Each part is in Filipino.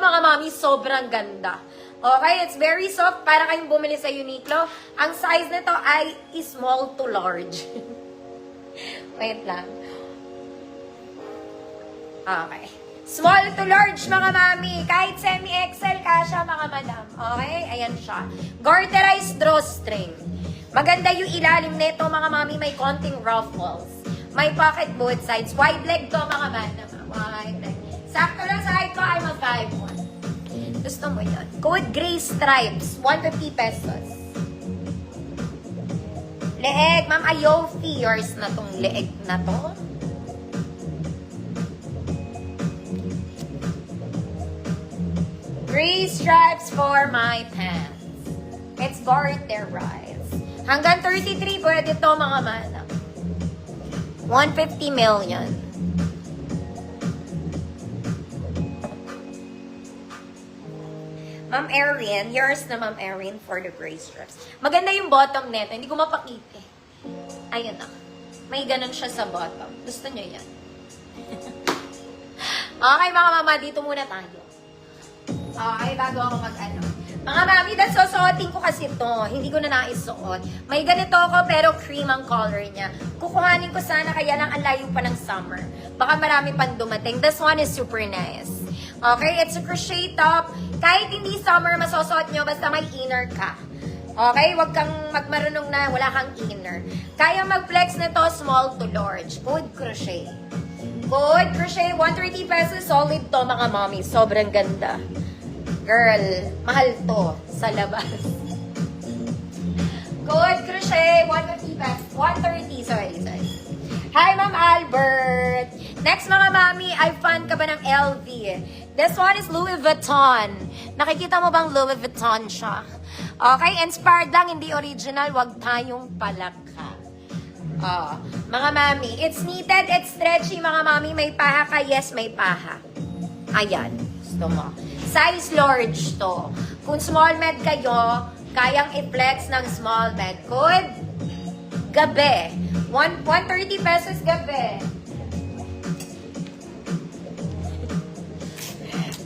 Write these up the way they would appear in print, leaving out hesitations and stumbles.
mga mami, sobrang ganda. Okay, it's very soft para kayong bumili sa Uniqlo. Ang size nito ay small to large. Wait lang. Okay. Small to large, mga mami. Kahit semi-XL, kasha, mga madam. Okay? Ayan siya. Garterized drawstring. Maganda yung ilalim nito, mga mami. May konting ruffles. May pocket both sides. Wide leg to, mga madam. Wide leg. Sakto lang sa height ko, I'm a 5'1". Gusto mo yun? Code Gray Stripes. 150 pesos. Leeg. Ma'am Ayofi. Yours na tong leeg na to. Gray stripes for my pants. It's barterized. Hanggang 33 pwede to, mga manang. 150 million. Ma'am Erin, yours na Ma'am Erin for the gray stripes. Maganda yung bottom neto, hindi ko mapakita. Ayun na. May ganun siya sa bottom. Gusto nyo yan? Okay, mga mama, dito muna tayo. Okay, bago ako mag-ano. Mga mami, that's susuotin ko kasi to. Hindi ko na naisuot. May ganito ako, pero cream ang color niya. Kukuhanin ko sana, kaya lang ang layo pa ng summer. Baka marami pang dumating. This one is super nice. Okay, it's a crochet top. Kahit hindi summer, masusuot nyo, basta may inner ka. Okay, wag kang magmarunong na wala kang inner. Kaya mag-flex nito, small to large. Code crochet. Code crochet, 130 pesos. Solid to, mga mami. Sobrang ganda. Girl, mahal to sa labas. Code crochet, 150 pesos. 130, sorry. Hi, Ma'am Albert. Next, mga mami, ay fan ka ba ng LV? This one is Louis Vuitton. Nakikita mo bang Louis Vuitton siya? Okay, inspired lang, hindi original. Wag tayong palaka. Mga mami, it's knitted, it's stretchy, mga mami. May paha ka? Yes, may paha. Ayan, gusto mo. Size large to. Kung small med kayo, kayang i-flex ng small med. Code gabi. 130 pesos gabi.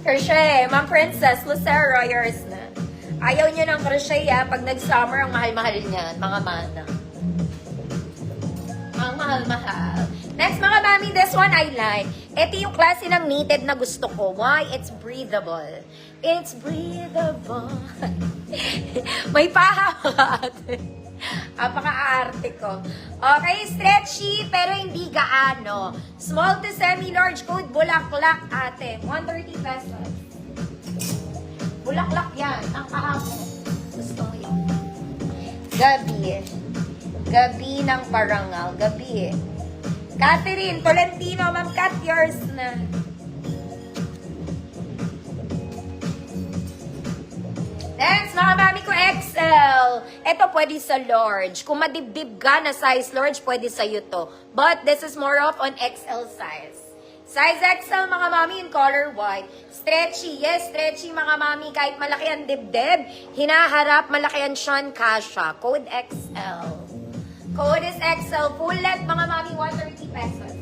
Crochet. Ma'am Princess, Lucero, yours na. Ayaw nyo ng crochet, pag nag-summer, ang mahal-mahal niyan, mga mana. Ang mahal-mahal. Next, mga mami, this one I like. Ito yung klase ng knitted na gusto ko. Why? It's breathable. It's breathable. May paha pa ate. Apaka-aarte ko. Okay, stretchy, pero hindi gaano. Small to semi-large, code bulaklak ate. 130 pesos. Bulaklak yan. Ang kahapon. Gusto mo yun. Gabi. Gabi ng parangal. Gabi. Catherine, Tolentino, Ma'am Kat, yours na. Next, mga mami ko, XL. Ito pwede sa large. Kung madibdib ka na size large, pwede sa'yo to. But this is more of on XL size. Size XL, mga mami, in color white. Stretchy, yes, stretchy, mga mami. Kahit malaki ang dibdib, hinaharap, malaki ang shan kasha. Code XL. Code is XL. Full length, mga mami, 130 pesos.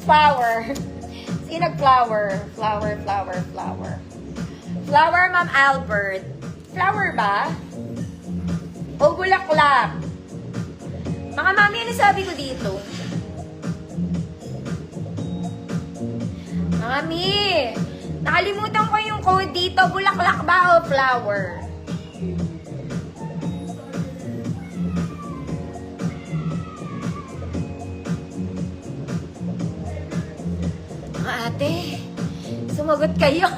Flower. Sino flower? Flower. Flower, Ma'am Albert. Flower ba? O bulaklak? Mga mami, ano sabi ko dito? Mami, nakalimutan ko yung code dito. Bulaklak ba o flower? Ate, sumagot kayo.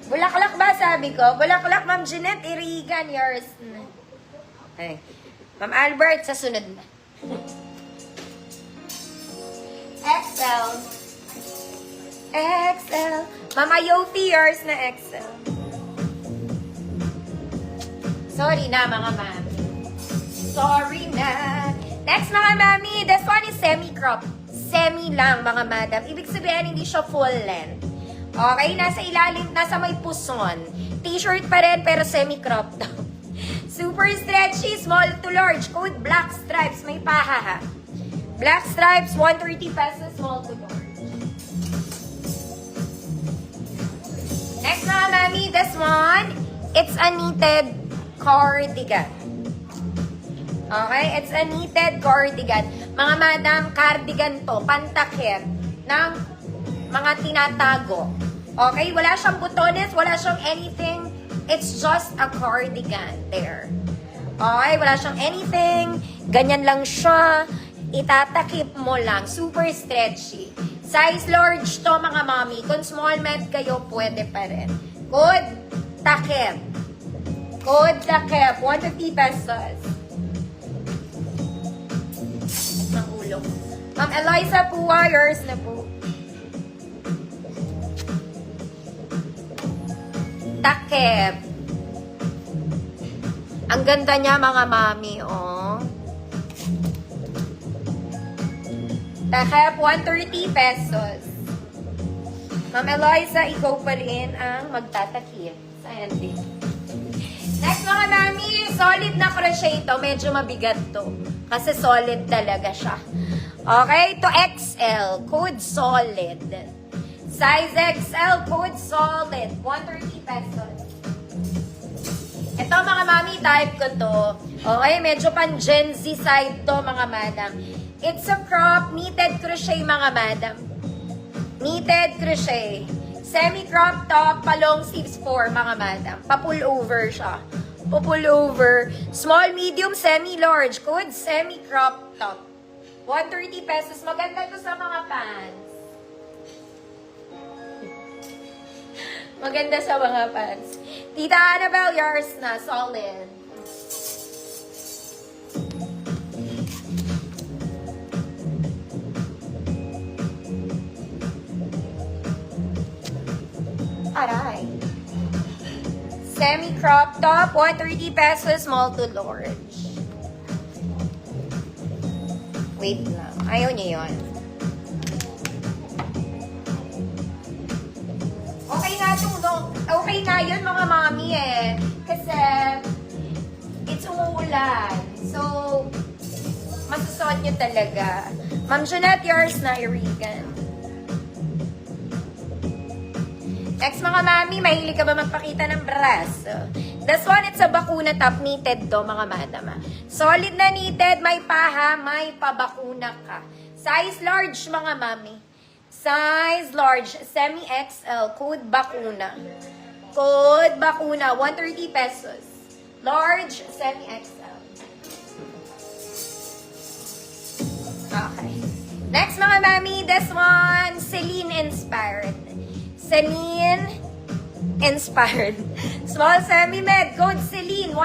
Bulaklak ba sabi ko? Bulaklak, Ma'am Jeanette, Irigan, yours. Okay. Ma'am Albert, sa sunod na. XL. Ma'am Ayofi, yours na XL. Sorry na, mga mami. Sorry na. Next, mga mami, this one is semi-crop. Semi lang, mga madam. Ibig sabihin, hindi siya full length. Okay, nasa ilalim, nasa may puson. T-shirt pa rin, pero semi-crop daw. Super stretchy, small to large. Code black stripes, may paha ha. Black stripes, 130 pesos, small to large. Next mga mami, this one, it's a knitted cardigan. Okay, it's a knitted cardigan. Mga madam, cardigan to, pantakip ng mga tinatago. Okay, wala siyang butones, wala siyang anything. It's just a cardigan there. Okay, wala siyang anything. Ganyan lang siya. Itatakip mo lang. Super stretchy. Size large to mga mami. Kung small med kayo, pwede pa rin. Good takip. Good takip. 150 pesos. Ang ulo. Ma'am Eliza po, yours na po. Takip. Ang ganda niya mga mami, oh. Takip, 130 pesos. Ma'am Eliza, ikaw pa rin ang magtatakip sa ending. Next mga mami, solid na crochet ito. Medyo mabigat to. Kasi solid talaga siya. Okay, to XL. Code solid. Size XL, code solid. 130 pesos. Ito mga mami, type ko to. Okay, medyo pang Gen Z side to mga madam. It's a crop, knitted crochet mga madam. Knitted crochet. Semi-crop top, palong sleeves 4 mga madam. Pa-pullover siya. Pa-pullover. Small, medium, semi-large. Code semi-crop top. 130 pesos. Maganda to sa mga pants. Maganda sa mga pants. Tita Annabelle, yours na. Solid. Aray. Semi-crop top, 130 pesos, small to large. Wait lang. Ayaw niyo yun. Okay nga tulong. Okay nga yun mga mami eh. Kasi it's umuulan. So, masusuot nyo talaga. Ma'am Jeanette, yours na, Irigan. Next mga mami, mahilig ka ba magpakita ng braso? This one, it's a bakuna top. Knitted to, mga madam. Solid na knitted, may paha, may pabakuna ka. Size large, mga mami. Size large, semi-XL, code bakuna. Code bakuna, 130 pesos. Large, semi-XL. Okay. Next mga mami, this one, Celine inspired. Celine inspired. Small semi-med, code Celine.